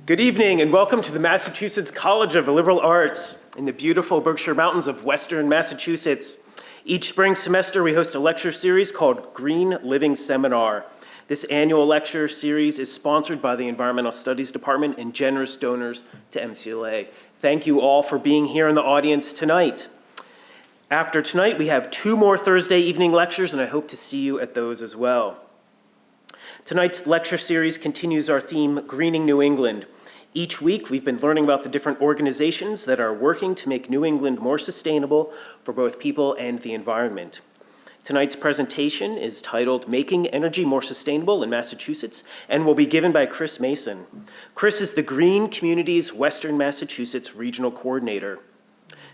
Good evening and welcome to the Massachusetts College of Liberal Arts in the beautiful Berkshire Mountains of Western Massachusetts. Each spring semester we host a lecture series called Green Living Seminar. This annual lecture series is sponsored by the Environmental Studies Department and generous donors to MCLA. Thank you all for being here in the audience tonight. After tonight we have 2 more Thursday evening lectures and I hope to see you at those as well. Tonight's lecture series continues our theme, Greening New England. Each week, we've been learning about the different organizations that are working to make New England more sustainable for both people and the environment. Tonight's presentation is titled, Making Energy More Sustainable in Massachusetts, and will be given by Chris Mason. Chris is the Green Communities Western Massachusetts Regional Coordinator.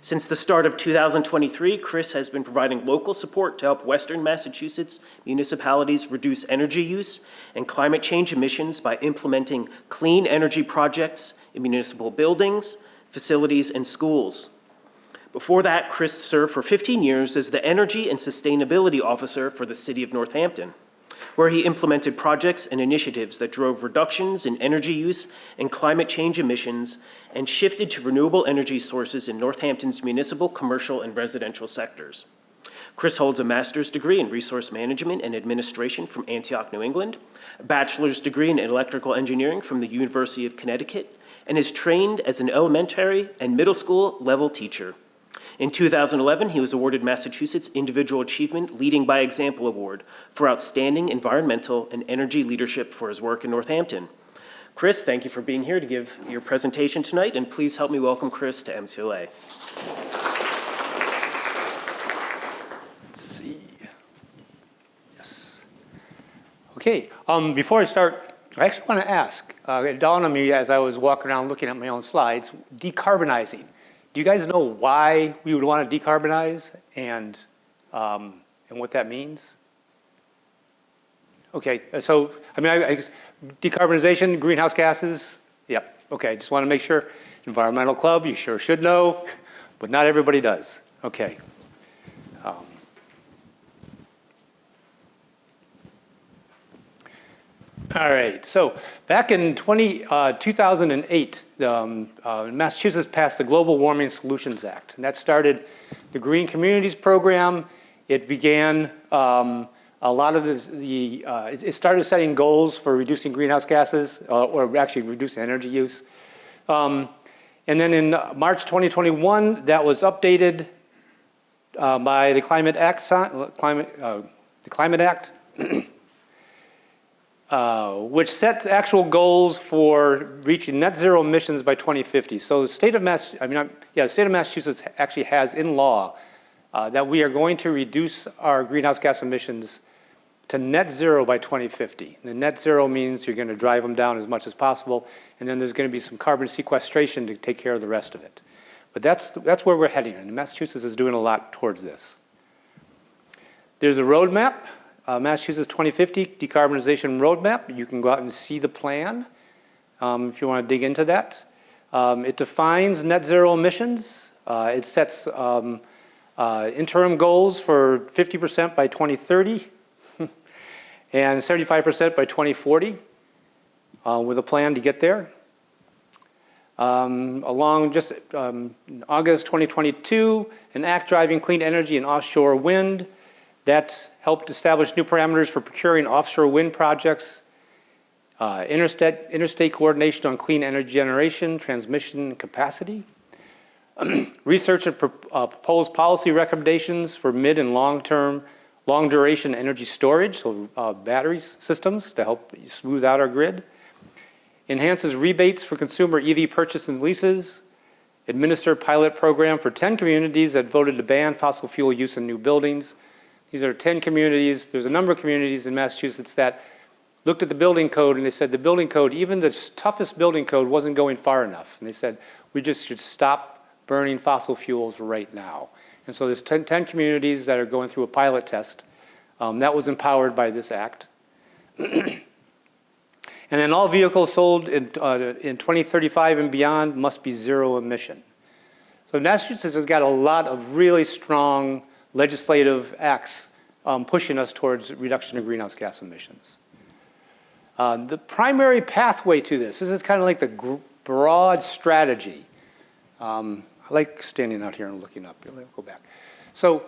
Since the start of 2023, Chris has been providing local support to help Western Massachusetts municipalities reduce energy use and climate change emissions by implementing clean energy projects in municipal buildings, facilities, and schools. Before that, Chris served for 15 years as the Energy and Sustainability Officer for the City of Northampton, where he implemented projects and initiatives that drove reductions in energy use and climate change emissions and shifted to renewable energy sources in Northampton's municipal, commercial, and residential sectors. Chris holds a master's degree in resource management and administration from Antioch, New England, a bachelor's degree in electrical engineering from the University of Connecticut, and is trained as an elementary and middle school level teacher. In 2011, he was awarded Massachusetts Individual Achievement Leading by Example Award for outstanding environmental and energy leadership for his work in Northampton. Chris, thank you for being here to give your presentation tonight, and please help me welcome Chris to MCLA. Let's see. Yes. Okay, before I start, I actually want to ask, it dawned on me as I was walking around looking at my own slides, decarbonizing. Do you guys know why we would want to decarbonize and what that means? Okay, so I guess decarbonization, greenhouse gases, yep. Okay, just want to make sure. Environmental Club, you sure should know, but not everybody does. Okay. All right, so back in 2008, Massachusetts passed the Global Warming Solutions Act, and that started the Green Communities Program. It began a lot of it started setting goals for reducing greenhouse gases, or actually reducing energy use. And then in March 2021, that was updated by the Climate Act, which set actual goals for reaching net zero emissions by 2050. So the state of Massachusetts actually has in law that we are going to reduce our greenhouse gas emissions to net zero by 2050. And the net zero means you're going to drive them down as much as possible, and then there's going to be some carbon sequestration to take care of the rest of it. But that's where we're heading, and Massachusetts is doing a lot towards this. There's a roadmap. Massachusetts 2050 Decarbonization Roadmap. You can go out and see the plan if you want to dig into that. It defines net zero emissions. It sets interim goals for 50% by 2030 and 75% by 2040 with a plan to get there. Along just August 2022, an act driving clean energy and offshore wind that helped establish new parameters for procuring offshore wind projects, interstate coordination on clean energy generation, transmission, and capacity, research and proposed policy recommendations for mid and long-term, long-duration energy storage, so battery systems to help smooth out our grid, enhances rebates for consumer EV purchase and leases, administer pilot program for 10 communities that voted to ban fossil fuel use in new buildings. These are 10 communities. There's a number of communities in Massachusetts that looked at the building code and they said the building code, even the toughest building code, wasn't going far enough. And they said, we just should stop burning fossil fuels right now. And so there's 10 communities that are going through a pilot test. That was empowered by this act. And then all vehicles sold in 2035 and beyond must be zero emission. So Massachusetts has got a lot of really strong legislative acts pushing us towards reduction of greenhouse gas emissions. The primary pathway to this is kind of like the broad strategy. I like standing out here and looking up. Let me go back. So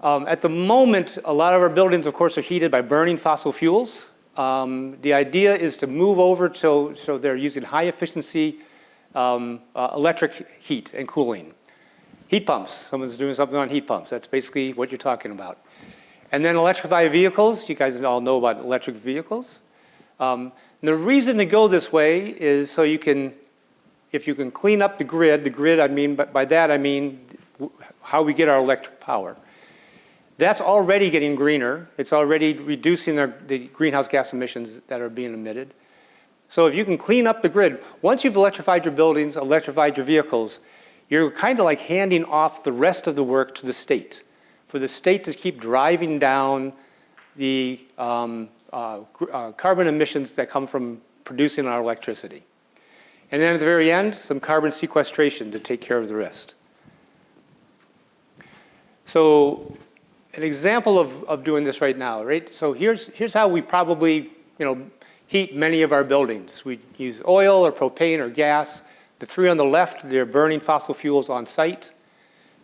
at the moment, a lot of our buildings, of course, are heated by burning fossil fuels. The idea is to move over so they're using high efficiency electric heat and cooling. Heat pumps, someone's doing something on heat pumps. That's basically what you're talking about. And then electrified vehicles, you guys all know about electric vehicles. And the reason to go this way is so you can, if you can clean up the grid I mean, by that I mean how we get our electric power. That's already getting greener. It's already reducing the greenhouse gas emissions that are being emitted. So if you can clean up the grid, once you've electrified your buildings, electrified your vehicles, you're kind of like handing off the rest of the work to the state, for the state to keep driving down the carbon emissions that come from producing our electricity. And then at the very end, some carbon sequestration to take care of the rest. So an example of doing this right now, right? So here's how we probably, heat many of our buildings. We use oil or propane or gas. The three on the left, they're burning fossil fuels on site.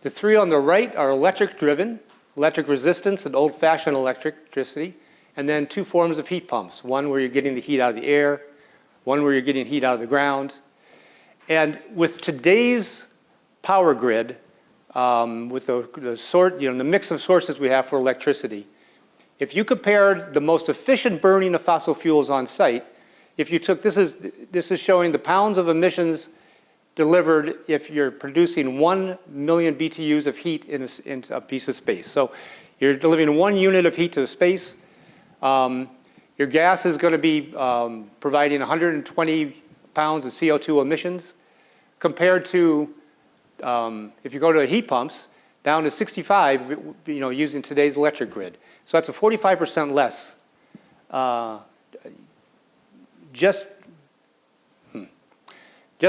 The three on the right are electric driven, electric resistance and old-fashioned electricity, and then two forms of heat pumps. One where you're getting the heat out of the air, one where you're getting heat out of the ground. And with today's power grid, with the mix of sources we have for electricity, if you compared the most efficient burning of fossil fuels on site, if you took, this is showing the pounds of emissions delivered if you're producing 1 million BTUs of heat in a piece of space. So you're delivering 1 unit of heat to the space. Your gas is going to be providing 120 pounds of CO2 emissions compared to if you go to heat pumps, down to 65, using today's electric grid. So that's a 45% less just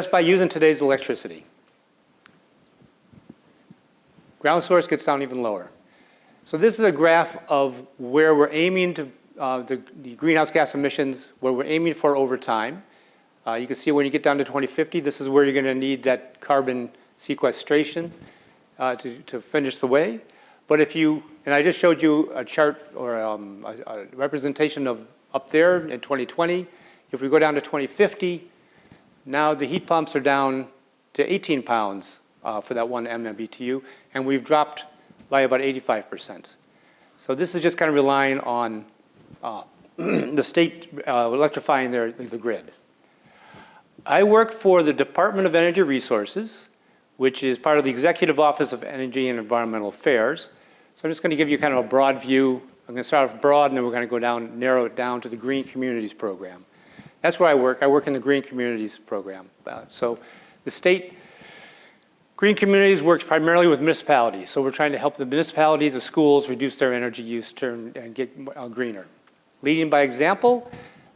by using today's electricity. Ground source gets down even lower. So this is a graph of where we're aiming to, the greenhouse gas emissions, where we're aiming for over time. You can see when you get down to 2050, this is where you're going to need that carbon sequestration to finish the way. But if you, and I just showed you a chart or a representation of up there in 2020. If we go down to 2050, now the heat pumps are down to 18 pounds for that 1 MMBTU, and we've dropped by about 85%. So this is just kind of relying on the state electrifying the grid. I work for the Department of Energy Resources, which is part of the Executive Office of Energy and Environmental Affairs. So I'm just going to give you kind of a broad view. I'm going to start off broad, and then we're going to go down, narrow it down to the Green Communities Program. That's where I work. I work in the Green Communities Program. So the state Green Communities works primarily with municipalities. So we're trying to help the municipalities, the schools, reduce their energy use and get greener. Leading by example,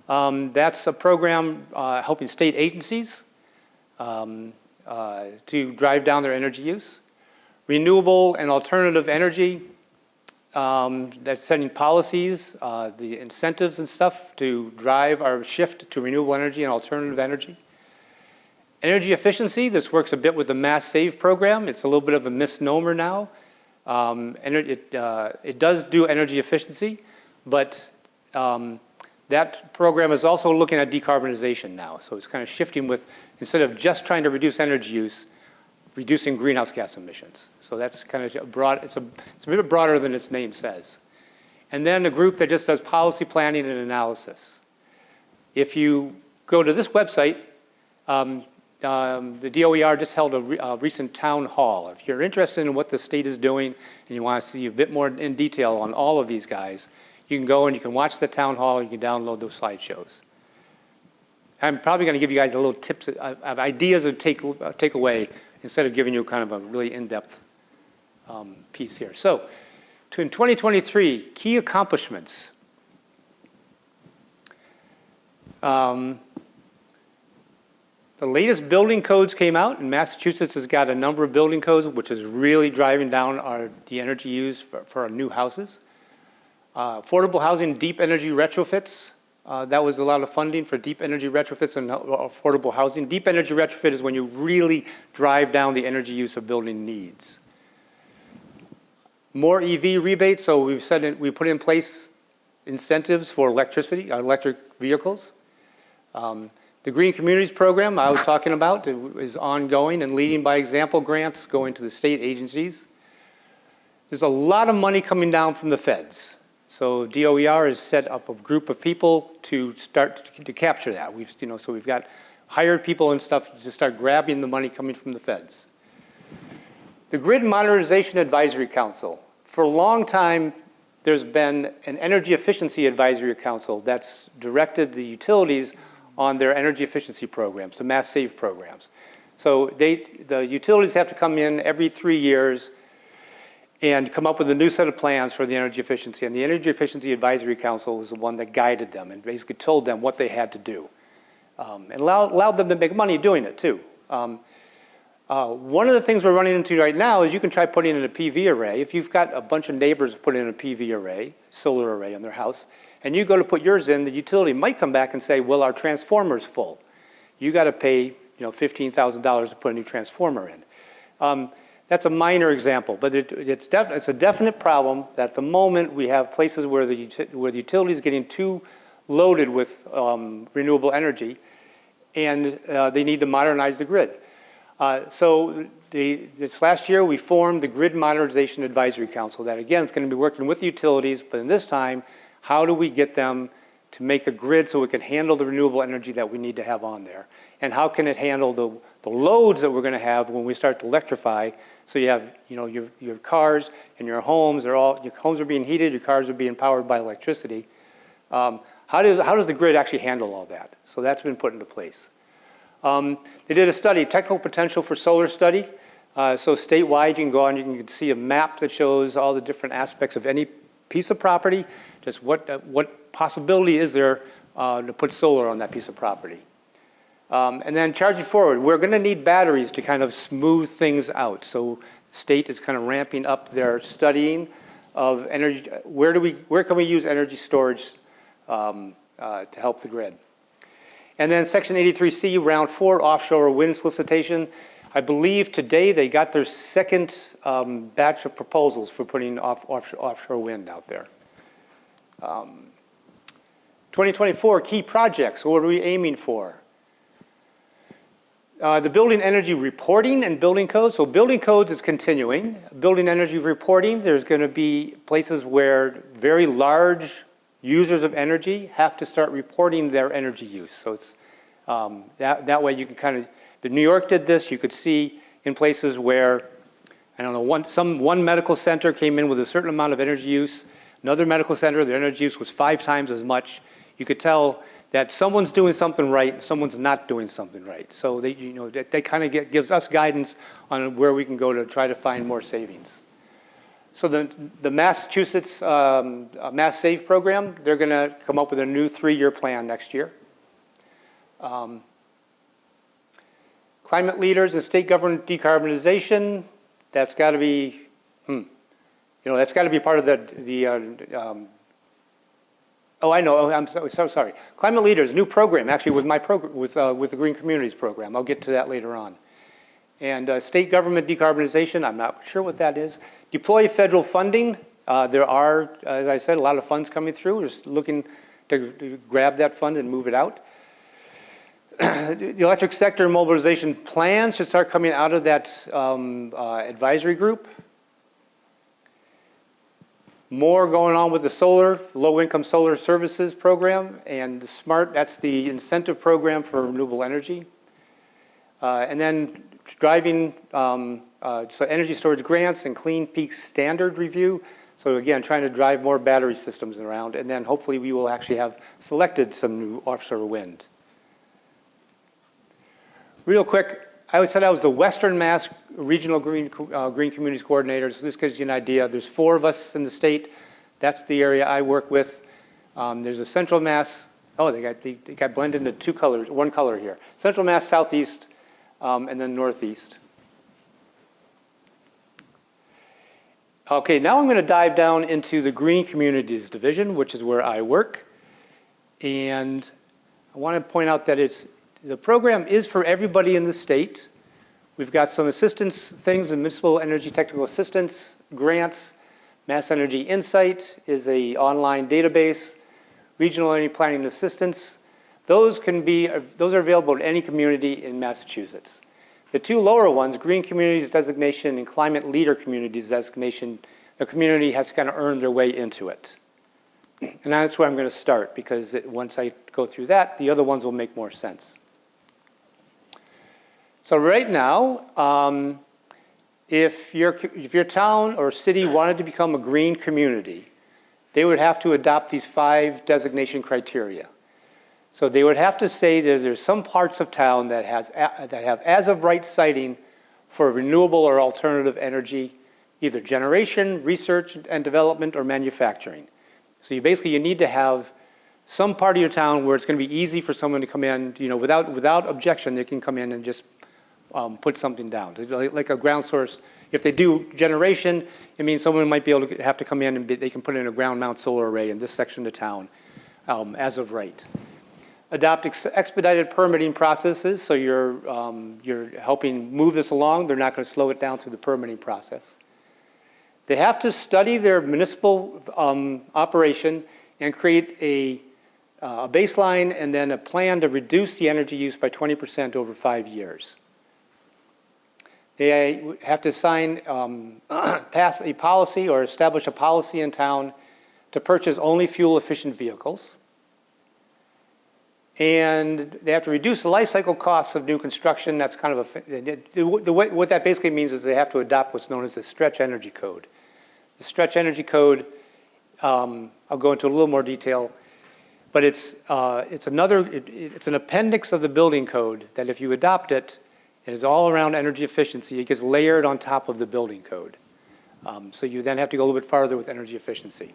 that's a program helping state agencies to drive down their energy use. Renewable and alternative energy, that's setting policies, the incentives and stuff to drive our shift to renewable energy and alternative energy. Energy efficiency, this works a bit with the Mass Save program. It's a little bit of a misnomer now. It does do energy efficiency, but that program is also looking at decarbonization now. So it's kind of shifting with, instead of just trying to reduce energy use, reducing greenhouse gas emissions. So that's kind of a broad, it's a bit broader than its name says. And then a group that just does policy planning and analysis. If you go to this website, the DOER just held a recent town hall. If you're interested in what the state is doing and you want to see a bit more in detail on all of these guys, you can go and you can watch the town hall, you can download those slideshows. I'm probably going to give you guys a little tips of ideas to take away instead of giving you kind of a really in-depth piece here. So, in 2023, key accomplishments. The latest building codes came out, and Massachusetts has got a number of building codes, which is really driving down the energy used for our new houses. Affordable housing, deep energy retrofits, That was a lot of funding for deep energy retrofits and affordable housing. Deep energy retrofit is when you really drive down the energy use a building needs. More EV rebates, so we put in place incentives for electric vehicles. The Green Communities Program I was talking about is ongoing, and leading by example grants going to the state agencies. There's a lot of money coming down from the feds. So DOER has set up a group of people to start to capture that. So we've got hired people and stuff to start grabbing the money coming from the feds. The Grid Modernization Advisory Council. For a long time, there's been an Energy Efficiency Advisory Council that's directed the utilities on their energy efficiency programs, the mass save programs. So the utilities have to come in every 3 years and come up with a new set of plans for the energy efficiency. And the Energy Efficiency Advisory Council was the one that guided them and basically told them what they had to do. And allowed them to make money doing it too. One of the things we're running into right now is you can try putting in a PV array. If you've got a bunch of neighbors put in a PV array, solar array on their house, and you go to put yours in, the utility might come back and say, well, our transformer's full. You got to pay $15,000 to put a new transformer in. That's a minor example, but it's a definite problem that at the moment we have places where the utility is getting too loaded with renewable energy, and they need to modernize the grid. So this last year we formed the Grid Modernization Advisory Council that again is going to be working with the utilities, but in this time, how do we get them to make the grid so it can handle the renewable energy that we need to have on there? And how can it handle the loads that we're going to have when we start to electrify? So you have your cars and your homes, your homes are being heated, your cars are being powered by electricity. How does the grid actually handle all that? So that's been put into place. They did a study, technical potential for solar study. So statewide, you can go on, you can see a map that shows all the different aspects of any piece of property, just what possibility is there to put solar on that piece of property. And then charging forward, we're going to need batteries to kind of smooth things out. So state is kind of ramping up their studying of energy. Where can we use energy storage to help the grid? And then Section 83C, Round 4, offshore wind solicitation. I believe today they got their second batch of proposals for putting offshore wind out there. 2024 key projects, what are we aiming for? The building energy reporting and building codes. So building codes is continuing. Building energy reporting, there's going to be places where very large users of energy have to start reporting their energy use. So it's that way you can kind of, New York did this, you could see in places where, I don't know, one medical center came in with a certain amount of energy use, another medical center, their energy use was 5 times as much. You could tell that someone's doing something right, someone's not doing something right. So they kind of gives us guidance on where we can go to try to find more savings. So the Massachusetts Mass Save program, they're going to come up with a new 3-year plan next year. Climate leaders and state government decarbonization, that's got to be, that's got to be part of oh, I know. I'm so sorry. Climate Leaders, new program, actually with my program, with the Green Communities program. I'll get to that later on. And state government decarbonization, I'm not sure what that is. Deploy federal funding. There are, as I said, a lot of funds coming through. We're just looking to grab that fund and move it out. The electric sector mobilization plans should start coming out of that advisory group. More going on with the solar, low-income solar services program, and the SMART, that's the incentive program for renewable energy. And then driving so energy storage grants and clean peak standard review. So again, trying to drive more battery systems around, and then hopefully we will actually have selected some new offshore wind. Real quick, I always said I was the Western Mass Regional Green Communities Coordinator, so this gives you an idea. There's 4 of us in the state. That's the area I work with. There's a Central Mass, they got blended into 2 colors, 1 color here. Central Mass, Southeast, and then Northeast. Okay, now I'm going to dive down into the Green Communities Division, which is where I work. And I want to point out that the program is for everybody in the state. We've got some assistance things, the municipal energy technical assistance, grants, Mass Energy Insight is an online database, regional energy planning assistance. Those are available to any community in Massachusetts. The two lower ones, Green Communities Designation and Climate Leader Communities Designation, the community has to kind of earn their way into it. And that's where I'm going to start, because once I go through that, the other ones will make more sense. So right now, if your town or city wanted to become a green community, they would have to adopt these 5 designation criteria. So they would have to say that there's some parts of town that have as of right siting for renewable or alternative energy, either generation, research and development, or manufacturing. So you need to have some part of your town where it's going to be easy for someone to come in, without objection, they can come in and just put something down. Like a ground source. If they do generation, it means someone might be able to have to come in and they can put in a ground mount solar array in this section of town as of right. Adopt expedited permitting processes, so you're helping move this along. They're not going to slow it down through the permitting process. They have to study their municipal operation and create a baseline and then a plan to reduce the energy use by 20% over 5 years. They have to pass a policy or establish a policy in town to purchase only fuel-efficient vehicles. And they have to reduce the life cycle costs of new construction. That's kind of what that basically means is they have to adopt what's known as the Stretch Energy Code. The Stretch Energy Code, I'll go into a little more detail, but it's an appendix of the building code that if you adopt it, it is all around energy efficiency. It gets layered on top of the building code. So you then have to go a little bit farther with energy efficiency.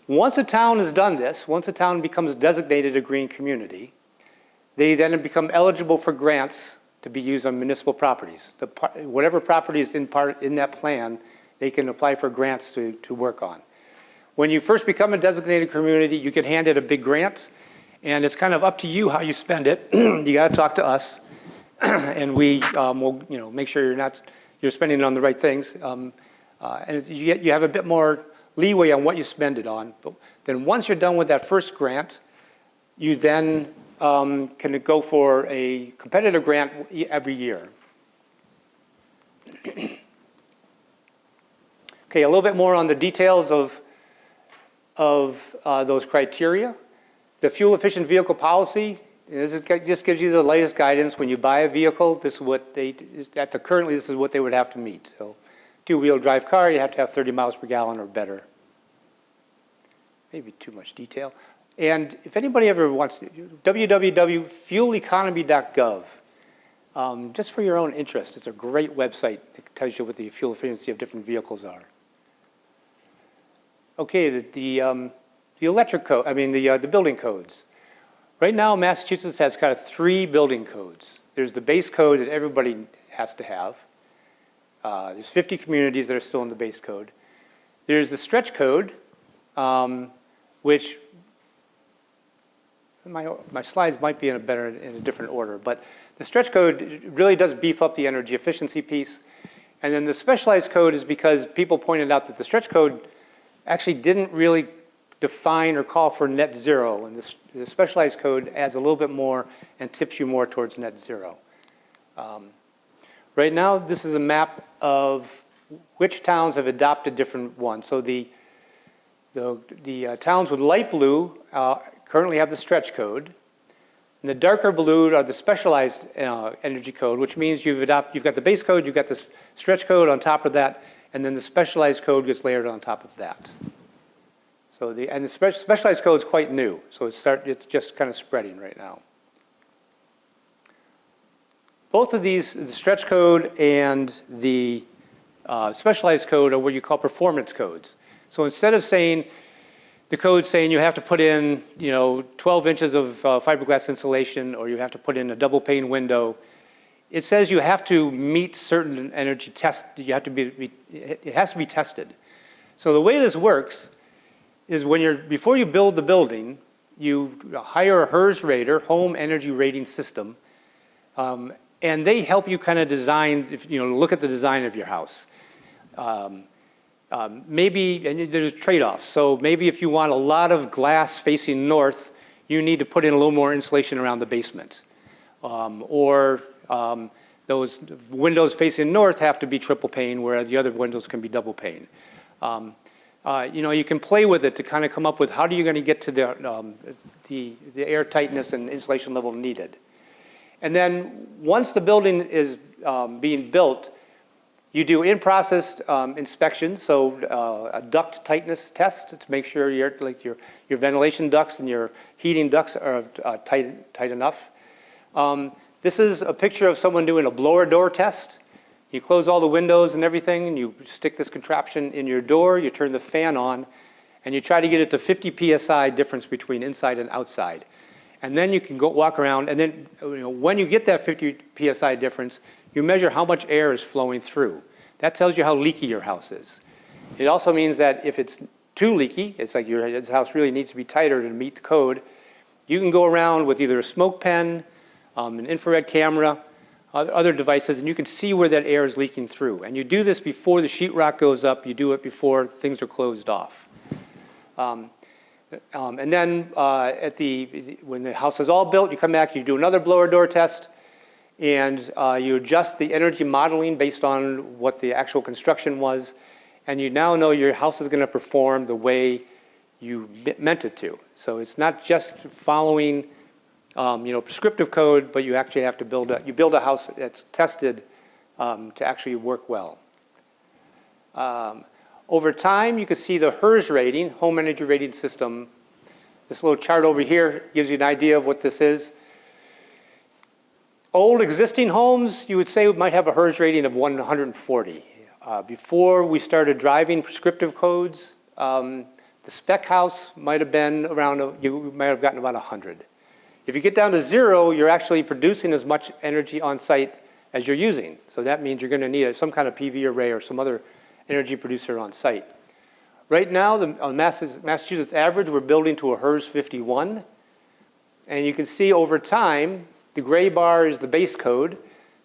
Once a town has done this, once a town becomes designated a green community, they then become eligible for grants to be used on municipal properties. Whatever property is in that plan, they can apply for grants to work on. When you first become a designated community, you get handed a big grant, and it's kind of up to you how you spend it. You got to talk to us, and we will make sure you're spending it on the right things. And you have a bit more leeway on what you spend it on. But then once you're done with that first grant, you then can go for a competitive grant every year. Okay, a little bit more on the details of those criteria. The fuel efficient vehicle policy, just gives you the latest guidance. When you buy a vehicle, this is what currently this is what they would have to meet. So, 2-wheel drive car, you have to have 30 miles per gallon or better. Maybe too much detail. And if anybody ever wants to, www.fueleconomy.gov, just for your own interest, it's a great website that tells you what the fuel efficiency of different vehicles are. Okay, the electric code, the building codes. Right now, Massachusetts has kind of 3 building codes. There's the base code that everybody has to have. There's 50 communities that are still in the base code. There's the stretch code, which my slides might be in a different order, but the stretch code really does beef up the energy efficiency piece. And then the specialized code is because people pointed out that the stretch code actually didn't really define or call for net zero, and the specialized code adds a little bit more and tips you more towards net zero. Right now, this is a map of which towns have adopted different ones. So the towns with light blue currently have the stretch code, and the darker blue are the specialized energy code, which means you've got the base code, you've got the stretch code on top of that, and then the specialized code gets layered on top of that. So the specialized code is quite new, so it's just kind of spreading right now. Both of these, the stretch code and the specialized code, are what you call performance codes. So instead of saying, the code saying you have to put in 12 inches of fiberglass insulation, or you have to put in a double pane window, it says you have to meet certain energy tests. It has to be tested. So the way this works is before you build the building, you hire a HERS rater, Home Energy Rating System, and they help you kind of design, look at the design of your house. Maybe, and there's trade-offs. So maybe if you want a lot of glass facing north, you need to put in a little more insulation around the basement. Those windows facing north have to be triple pane, whereas the other windows can be double pane. You can play with it to kind of come up with how are you going to get to the air tightness and insulation level needed. And then once the building is being built, you do in-process inspections, so a duct tightness test to make sure your ventilation ducts and your heating ducts are tight enough. This is a picture of someone doing a blower door test. You close all the windows and everything, and you stick this contraption in your door, you turn the fan on, and you try to get it to 50 PSI difference between inside and outside. And then you can go walk around, and then when you get that 50 PSI difference, you measure how much air is flowing through. That tells you how leaky your house is. It also means that if it's too leaky, it's like your house really needs to be tighter to meet the code, you can go around with either a smoke pen, an infrared camera, other devices, and you can see where that air is leaking through. And you do this before the sheetrock goes up. You do it before things are closed off. And then when the house is all built, you come back, you do another blower door test, and you adjust the energy modeling based on what the actual construction was, and you now know your house is going to perform the way you meant it to. So it's not just following prescriptive code, but you actually have to build a house that's tested to actually work well. Over time, you can see the HERS rating, Home Energy Rating System. This little chart over here gives you an idea of what this is. Old existing homes, you would say, might have a HERS rating of 140. Before we started driving prescriptive codes, the spec house might have been around, you might have gotten about 100. If you get down to 0, you're actually producing as much energy on site as you're using. So that means you're going to need some kind of PV array or some other energy producer on site. Right now, on Massachusetts average, we're building to a HERS 51. And you can see over time, the gray bar is the base code,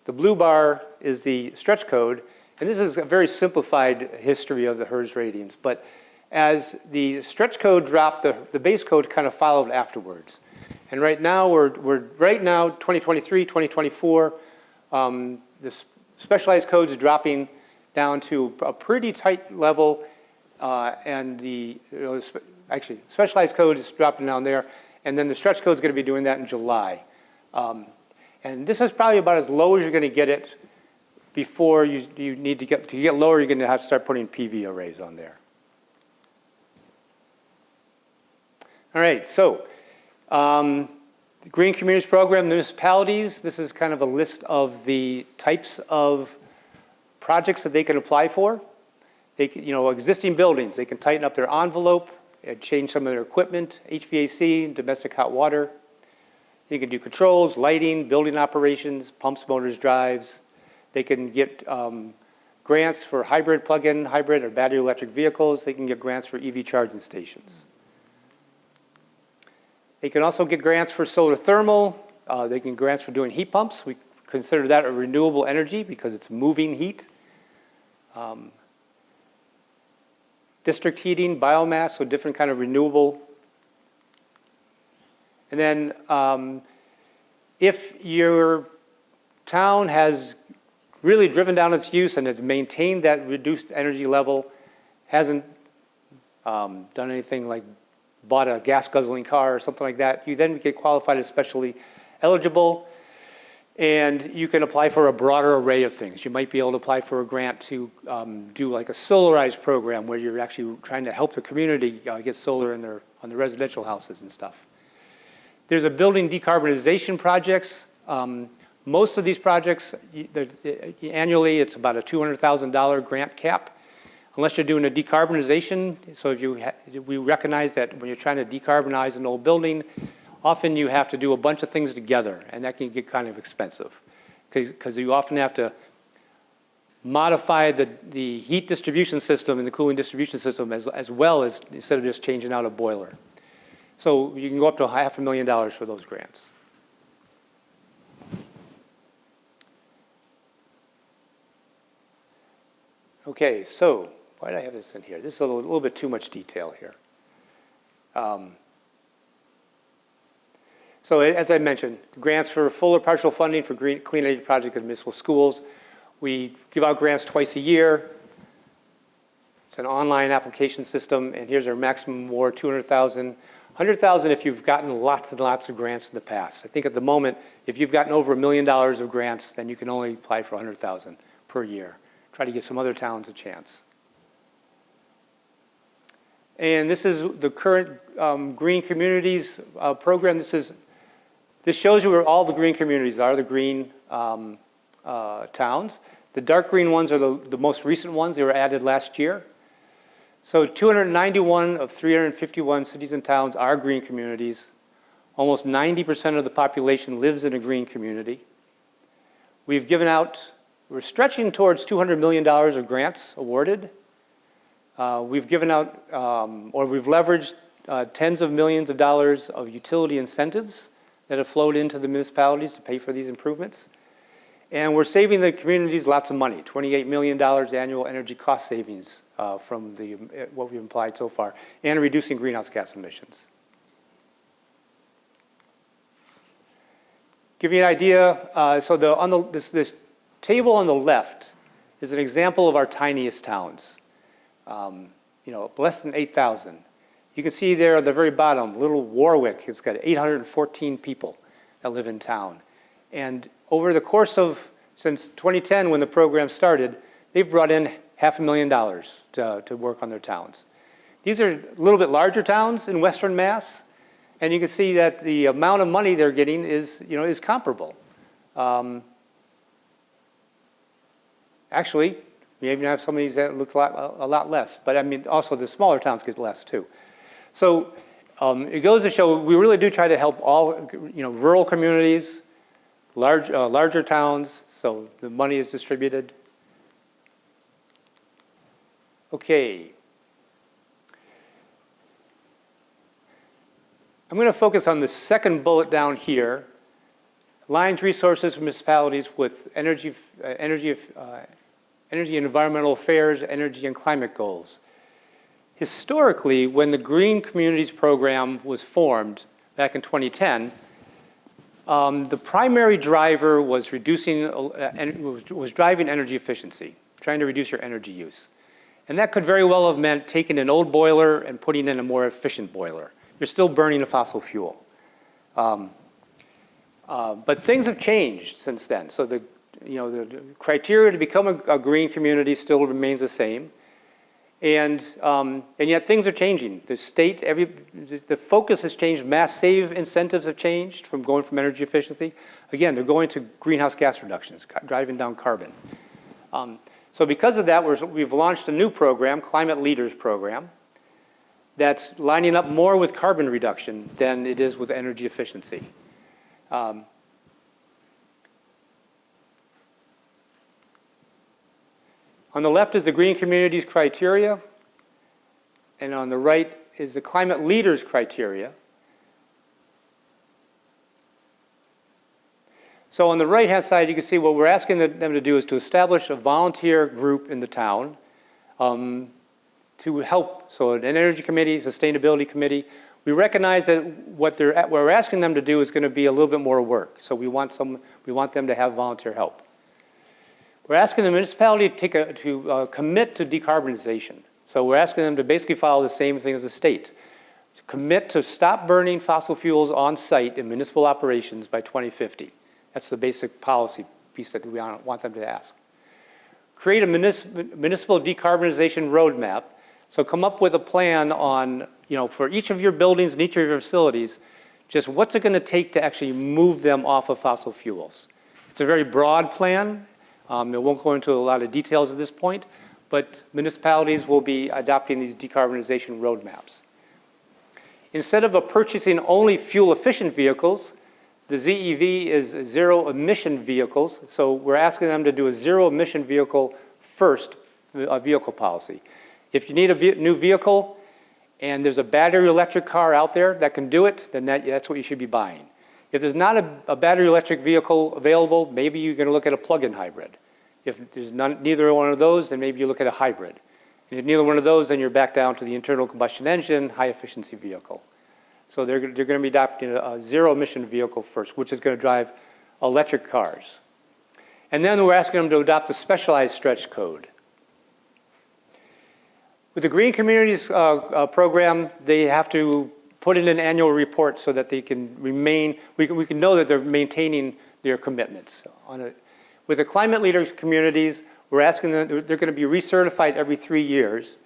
the blue bar is the stretch code, and this is a very simplified history of the HERS ratings. But as the stretch code dropped, the base code kind of followed afterwards. And right now, we're 2023, 2024, the specialized code is dropping down to a pretty tight level, and actually, specialized code is dropping down there, and then the stretch code is going to be doing that in July. And this is probably about as low as you're going to get it before you need to get lower, you're going to have to start putting PV arrays on there. All right, so the Green Communities Program, municipalities, this is kind of a list of the types of projects that they can apply for. They can, existing buildings, they can tighten up their envelope and change some of their equipment, HVAC, domestic hot water. They can do controls, lighting, building operations, pumps, motors, drives. They can get grants for hybrid, plug-in hybrid, or battery electric vehicles. They can get grants for EV charging stations. They can also get grants for solar thermal. They can get grants for doing heat pumps. We consider that a renewable energy because it's moving heat. District heating, biomass, so different kind of renewable. And then if your town has really driven down its use and has maintained that reduced energy level, hasn't done anything like bought a gas guzzling car or something like that, you then get qualified as specially eligible, and you can apply for a broader array of things. You might be able to apply for a grant to do like a solarized program where you're actually trying to help the community get solar on the residential houses and stuff. There's a building decarbonization projects. Most of these projects, annually, it's about a $200,000 grant cap. Unless you're doing a decarbonization, so we recognize that when you're trying to decarbonize an old building, often you have to do a bunch of things together, and that can get kind of expensive because you often have to modify the heat distribution system and the cooling distribution system as well as instead of just changing out a boiler. So you can go up to $500,000 for those grants. Okay, so why did I have this in here? This is a little bit too much detail here. So as I mentioned, grants for full or partial funding for clean energy projects in municipal schools. We give out grants twice a year. It's an online application system, and here's our maximum award, $200,000. $100,000 if you've gotten lots and lots of grants in the past. I think at the moment, if you've gotten over $1 million of grants, then you can only apply for $100,000 per year. Try to give some other towns a chance. And this is the current Green Communities program. This shows you where all the green communities are, the green towns. The dark green ones are the most recent ones. They were added last year. So 291 of 351 cities and towns are green communities. Almost 90% of the population lives in a green community. We've given out, we're stretching towards $200 million of grants awarded. We've given out, or we've leveraged tens of millions of dollars of utility incentives that have flowed into the municipalities to pay for these improvements. And we're saving the communities lots of money, $28 million annual energy cost savings from what we've applied so far, and reducing greenhouse gas emissions. Give you an idea, so this table on the left is an example of our tiniest towns. Less than 8,000. You can see there at the very bottom, little Warwick, it's got 814 people that live in town. And over the course of, since 2010 when the program started, they've brought in $500,000 to work on their towns. These are a little bit larger towns in Western Mass, and you can see that the amount of money they're getting is comparable. Actually, you even have some of these that look a lot less, but I mean, also the smaller towns get less too. So it goes to show we really do try to help all, rural communities, larger towns, so the money is distributed. Okay. I'm going to focus on the second bullet down here, aligns resources for municipalities with energy and environmental affairs, energy and climate goals. Historically, when the Green Communities Program was formed back in 2010, the primary driver was driving energy efficiency, trying to reduce your energy use. And that could very well have meant taking an old boiler and putting in a more efficient boiler. You're still burning a fossil fuel. But things have changed since then. So the criteria to become a green community still remains the same. And yet things are changing. The state, the focus has changed. Mass save incentives have changed from going from energy efficiency. Again, they're going to greenhouse gas reductions, driving down carbon. So because of that, we've launched a new program, Climate Leaders Program, that's lining up more with carbon reduction than it is with energy efficiency. On the left is the Green Communities criteria, and on the right is the Climate Leaders criteria. So on the right-hand side, you can see what we're asking them to do is to establish a volunteer group in the town to help, so an energy committee, sustainability committee. We recognize that what we're asking them to do is going to be a little bit more work, so we want them to have volunteer help. We're asking the municipality to commit to decarbonization. So we're asking them to basically follow the same thing as the state. To commit to stop burning fossil fuels on site in municipal operations by 2050. That's the basic policy piece that we want them to ask. Create a municipal decarbonization roadmap. So come up with a plan on, for each of your buildings and each of your facilities, just what's it going to take to actually move them off of fossil fuels. It's a very broad plan. It won't go into a lot of details at this point, but municipalities will be adopting these decarbonization roadmaps. Instead of purchasing only fuel-efficient vehicles, the ZEV is zero-emission vehicles, so we're asking them to do a zero-emission vehicle first vehicle policy. If you need a new vehicle and there's a battery electric car out there that can do it, then that's what you should be buying. If there's not a battery electric vehicle available, maybe you're going to look at a plug-in hybrid. If there's neither one of those, then maybe you look at a hybrid. And if neither one of those, then you're back down to the internal combustion engine, high-efficiency vehicle. So they're going to be adopting a zero-emission vehicle first, which is going to drive electric cars. And then we're asking them to adopt a specialized stretch code. With the Green Communities program, they have to put in an annual report so that they can remain, we can know that they're maintaining their commitments. With the climate leader communities, we're asking them, they're going to be recertified every 3 years.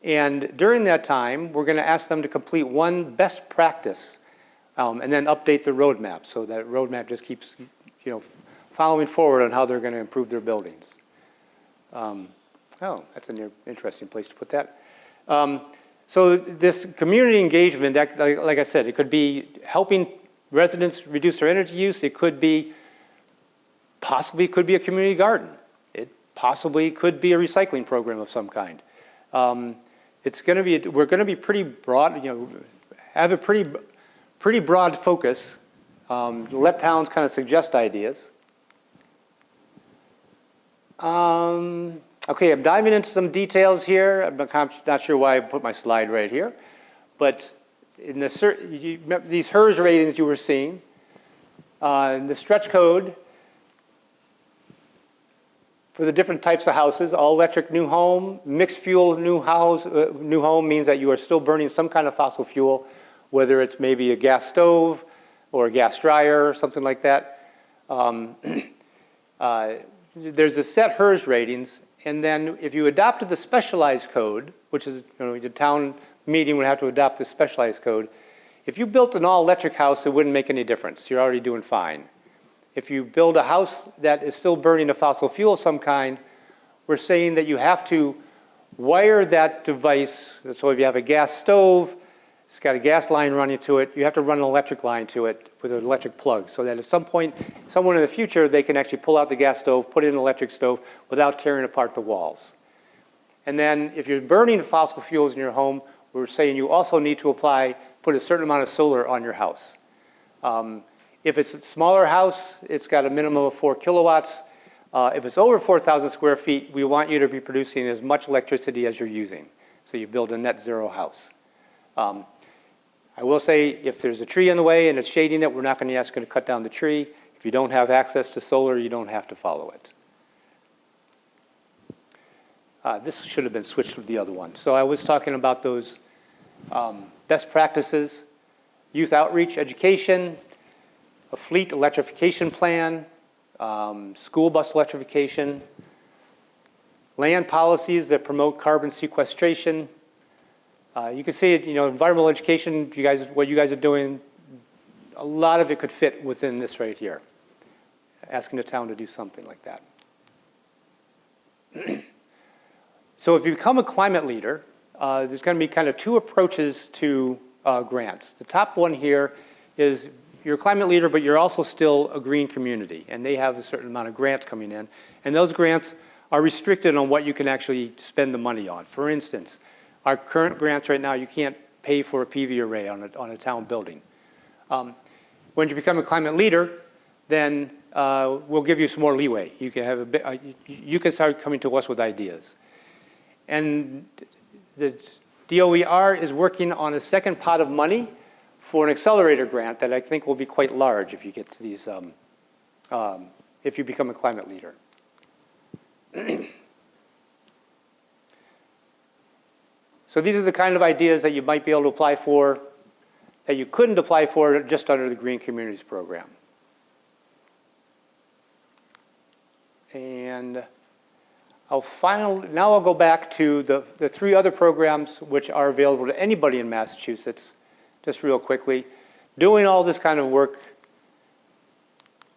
And during that time, we're going to ask them to complete one best practice and then update the roadmap so that roadmap just keeps, following forward on how they're going to improve their buildings. Oh, that's an interesting place to put that. So this community engagement, like I said, it could be helping residents reduce their energy use. It could be, possibly could be a community garden. It possibly could be a recycling program of some kind. It's going to be, we're going to be pretty broad, have a pretty broad focus. Let towns kind of suggest ideas. Okay, I'm diving into some details here. I'm not sure why I put my slide right here, but in these HERS ratings you were seeing, in the stretch code for the different types of houses, all electric new home, mixed fuel new home means that you are still burning some kind of fossil fuel, whether it's maybe a gas stove or a gas dryer or something like that. There's a set HERS ratings. And then if you adopted the specialized code, which is, the town meeting would have to adopt the specialized code. If you built an all-electric house, it wouldn't make any difference. You're already doing fine. If you build a house that is still burning a fossil fuel of some kind, we're saying that you have to wire that device. So if you have a gas stove, it's got a gas line running to it, you have to run an electric line to it with an electric plug so that at some point, someone in the future, they can actually pull out the gas stove, put in an electric stove without tearing apart the walls. And then if you're burning fossil fuels in your home, we're saying you also need to put a certain amount of solar on your house. If it's a smaller house, it's got a minimum of 4 kilowatts. If it's over 4,000 square feet, we want you to be producing as much electricity as you're using. So you build a net zero house. I will say if there's a tree in the way and it's shading it, we're not going to ask you to cut down the tree. If you don't have access to solar, you don't have to follow it. This should have been switched with the other one. So I was talking about those best practices, youth outreach, education, a fleet electrification plan, school bus electrification, land policies that promote carbon sequestration. You can see it, environmental education, what you guys are doing, a lot of it could fit within this right here. Asking the town to do something like that. So if you become a climate leader, there's going to be kind of two approaches to grants. The top one here is you're a climate leader, but you're also still a green community, and they have a certain amount of grants coming in. And those grants are restricted on what you can actually spend the money on. For instance, our current grants right now, you can't pay for a PV array on a town building. When you become a climate leader, then we'll give you some more leeway. You can have you can start coming to us with ideas. And the DOER is working on a second pot of money for an accelerator grant that I think will be quite large if you get to these, if you become a climate leader. So these are the kind of ideas that you might be able to apply for that you couldn't apply for just under the Green Communities program. And now I'll go back to the three other programs which are available to anybody in Massachusetts, just real quickly. Doing all this kind of work,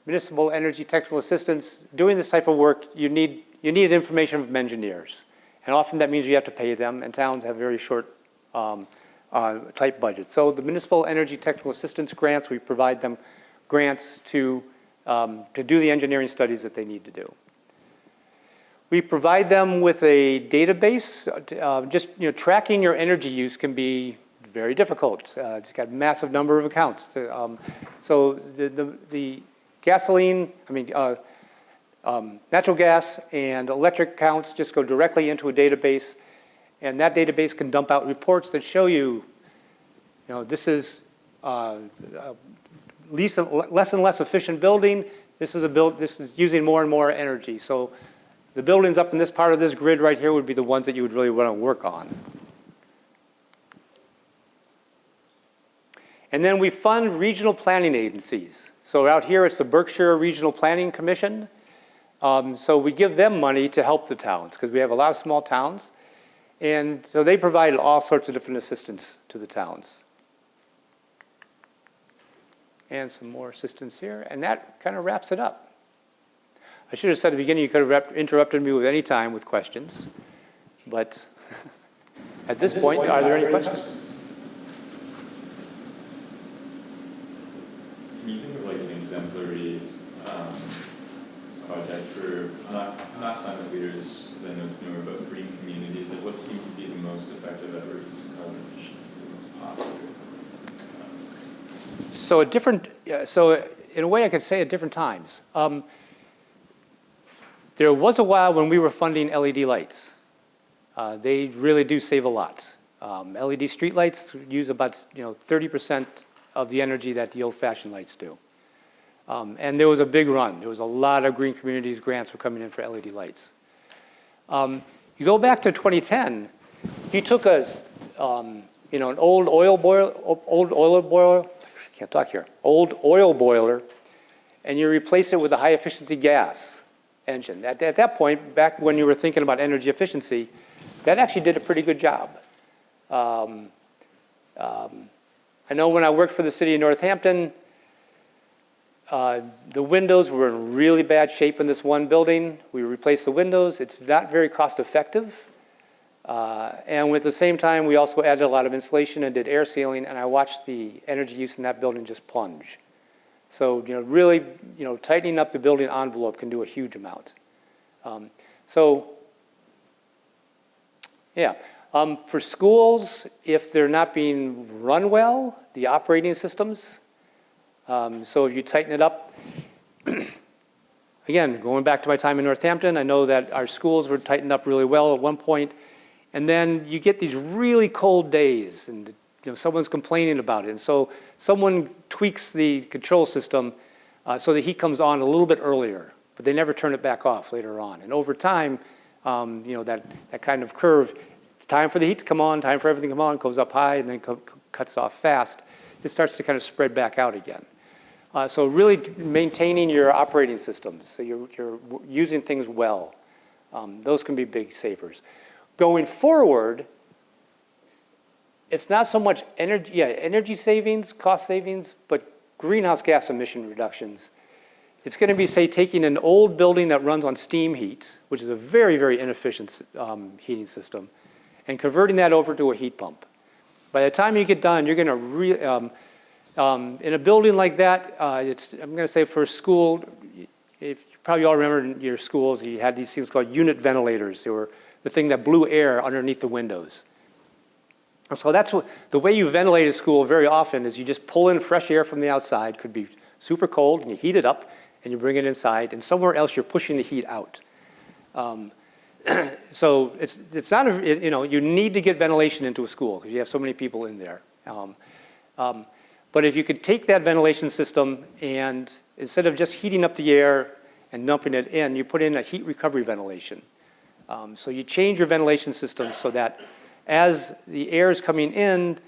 municipal energy technical assistance, doing this type of work, you need information from engineers. And often that means you have to pay them, and towns have very short tight budgets. So the municipal energy technical assistance grants, we provide them grants to do the engineering studies that they need to do. We provide them with a database. Just tracking your energy use can be very difficult. It's got a massive number of accounts. So the gasoline, natural gas and electric accounts just go directly into a database, and that database can dump out reports that show you, this is less and less efficient building. This is using more and more energy. So the buildings up in this part of this grid right here would be the ones that you would really want to work on. And then we fund regional planning agencies. So out here it's the Berkshire Regional Planning Commission. So we give them money to help the towns because we have a lot of small towns. And so they provide all sorts of different assistance to the towns. And some more assistance here. And that kind of wraps it up. I should have said at the beginning you could have interrupted me with any time with questions. But at this point, are there any questions? Can you think of like an exemplary project for, not climate leaders, because I know it's newer, but green communities, like what seemed to be the most effective at reducing carbon emissions, the most popular? So in a way I could say at different times. There was a while when we were funding LED lights. They really do save a lot. LED street lights use about 30% of the energy that the old-fashioned lights do. And there was a big run. There was a lot of green communities grants were coming in for LED lights. You go back to 2010, you took an old oil boiler, and you replace it with a high-efficiency gas engine. At that point, back when you were thinking about energy efficiency, that actually did a pretty good job. I know when I worked for the City of Northampton, the windows were in really bad shape in this one building. We replaced the windows. It's not very cost effective. And at the same time, we also added a lot of insulation and did air sealing, and I watched the energy use in that building just plunge. So really tightening up the building envelope can do a huge amount. For schools, if they're not being run well, the operating systems. So if you tighten it up, again, going back to my time in Northampton, I know that our schools were tightened up really well at one point, and then you get these really cold days, and someone's complaining about it, and so someone tweaks the control system so the heat comes on a little bit earlier, but they never turn it back off later on. And over time, that kind of curve, it's time for the heat to come on, time for everything to come on, goes up high and then cuts off fast. It starts to kind of spread back out again. So really maintaining your operating systems, so you're using things well. Those can be big savers. Going forward, it's not so much energy savings, cost savings, but greenhouse gas emission reductions. It's going to be, say, taking an old building that runs on steam heat, which is a very, very inefficient heating system, and converting that over to a heat pump. By the time you get done, you're going to in a building like that, I'm going to say for a school, if you probably all remember in your schools, you had these things called unit ventilators. They were the thing that blew air underneath the windows. So that's the way you ventilate a school very often is you just pull in fresh air from the outside, could be super cold, and you heat it up, and you bring it inside, and somewhere else you're pushing the heat out. So it's not, you need to get ventilation into a school because you have so many people in there. But if you could take that ventilation system and instead of just heating up the air and dumping it in, you put in a heat recovery ventilation. So you change your ventilation system so that as the air is coming in,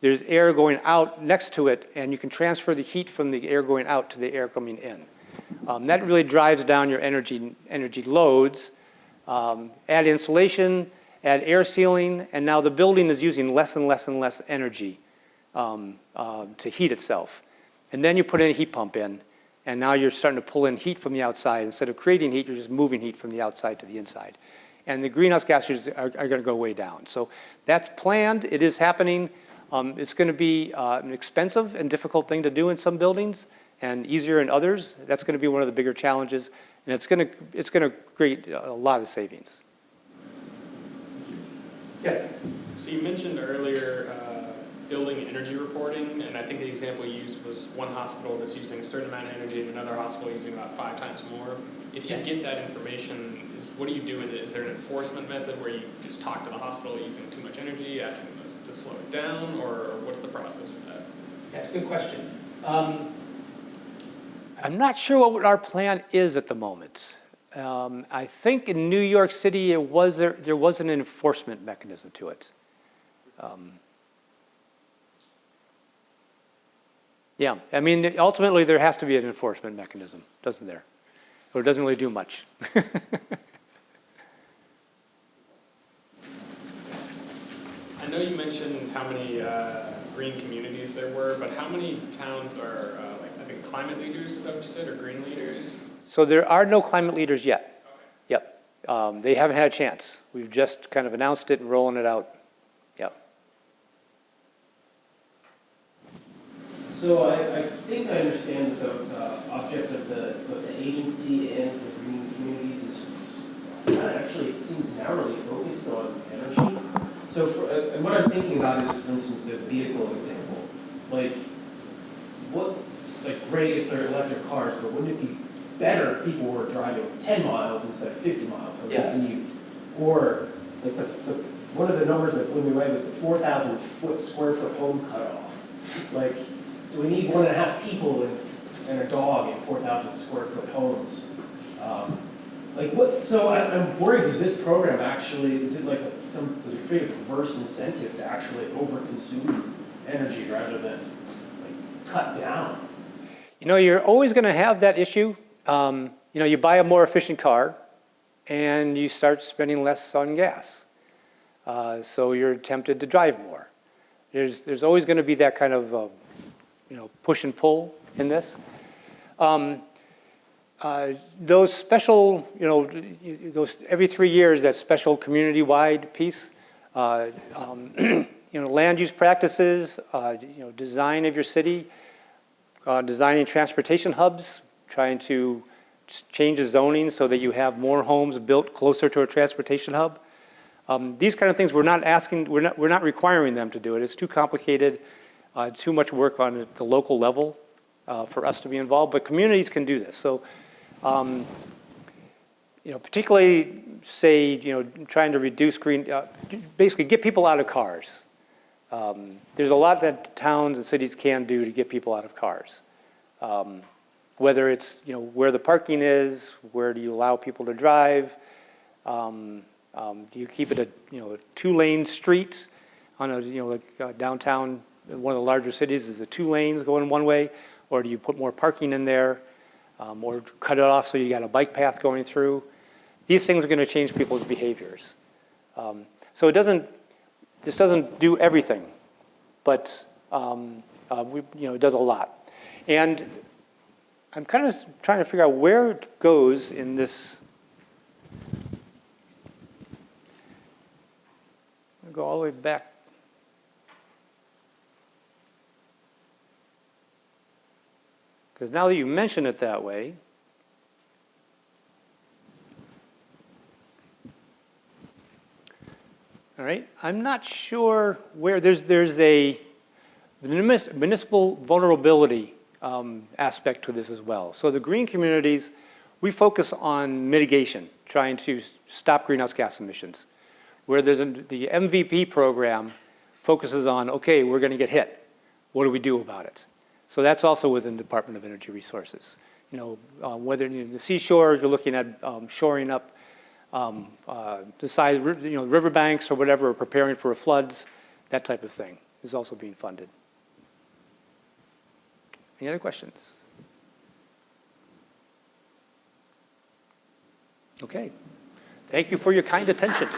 there's air going out next to it, and you can transfer the heat from the air going out to the air coming in. That really drives down your energy loads. Add insulation, add air sealing, and now the building is using less and less and less energy to heat itself. And then you put in a heat pump in, and now you're starting to pull in heat from the outside. Instead of creating heat, you're just moving heat from the outside to the inside. And the greenhouse gases are going to go way down. So that's planned. It is happening. It's going to be an expensive and difficult thing to do in some buildings and easier in others. That's going to be one of the bigger challenges. And it's going to create a lot of savings. Yes? So you mentioned earlier building energy reporting, and I think the example you used was one hospital that's using a certain amount of energy and another hospital using about 5 times more. If you get that information, what do you do with it? Is there an enforcement method where you just talk to the hospital using too much energy, ask them to slow it down, or what's the process with that? That's a good question. I'm not sure what our plan is at the moment. I think in New York City, there was an enforcement mechanism to it. Yeah, I mean, ultimately there has to be an enforcement mechanism, doesn't there? Or it doesn't really do much. I know you mentioned how many green communities there were, but how many towns are, I think climate leaders, is that what you said, or green leaders? So there are no climate leaders yet. Yep. They haven't had a chance. We've just kind of announced it and rolling it out. Yep. So I think I understand that the object of the agency and the green communities is actually, it seems narrowly focused on energy. So and what I'm thinking about is, for instance, the vehicle example. Like great if they're electric cars, but wouldn't it be better if people were driving 10 miles instead of 50 miles? So Yes. commute. Or like one of the numbers that blew me away was the 4,000 square foot home cutoff. Like, do we need 1.5 people and a dog in 4,000 square foot homes? So I'm worried, does this program actually, is it like does it create a perverse incentive to actually overconsume energy rather than like cut down? You know, you're always going to have that issue. You buy a more efficient car and you start spending less on gas. So you're tempted to drive more. There's always going to be that kind of push and pull in this. Those special, those every 3 years, that special community-wide piece, land use practices, design of your city, designing transportation hubs, trying to change the zoning so that you have more homes built closer to a transportation hub. These kind of things we're not requiring them to do it. It's too complicated, too much work on the local level for us to be involved, but communities can do this. So, particularly say, trying to reduce basically get people out of cars. There's a lot that towns and cities can do to get people out of cars. Whether it's, where the parking is, where do you allow people to drive? Do you keep it a 2-lane street on a, downtown, one of the larger cities is the 2 lanes going one way, or do you put more parking in there, or cut it off so you got a bike path going through? These things are going to change people's behaviors. So this doesn't do everything, but it does a lot. And I'm kind of trying to figure out where it goes in this. I'll go all the way back. Because now that you mention it that way, all right, I'm not sure where there's a municipal vulnerability aspect to this as well. So the green communities, we focus on mitigation, trying to stop greenhouse gas emissions. Where the MVP program focuses on, okay, we're going to get hit. What do we do about it? So that's also within the Department of Energy Resources. Whether the seashore, you're looking at shoring up the side, riverbanks or whatever, or preparing for floods, that type of thing is also being funded. Any other questions? Okay. Thank you for your kind attention.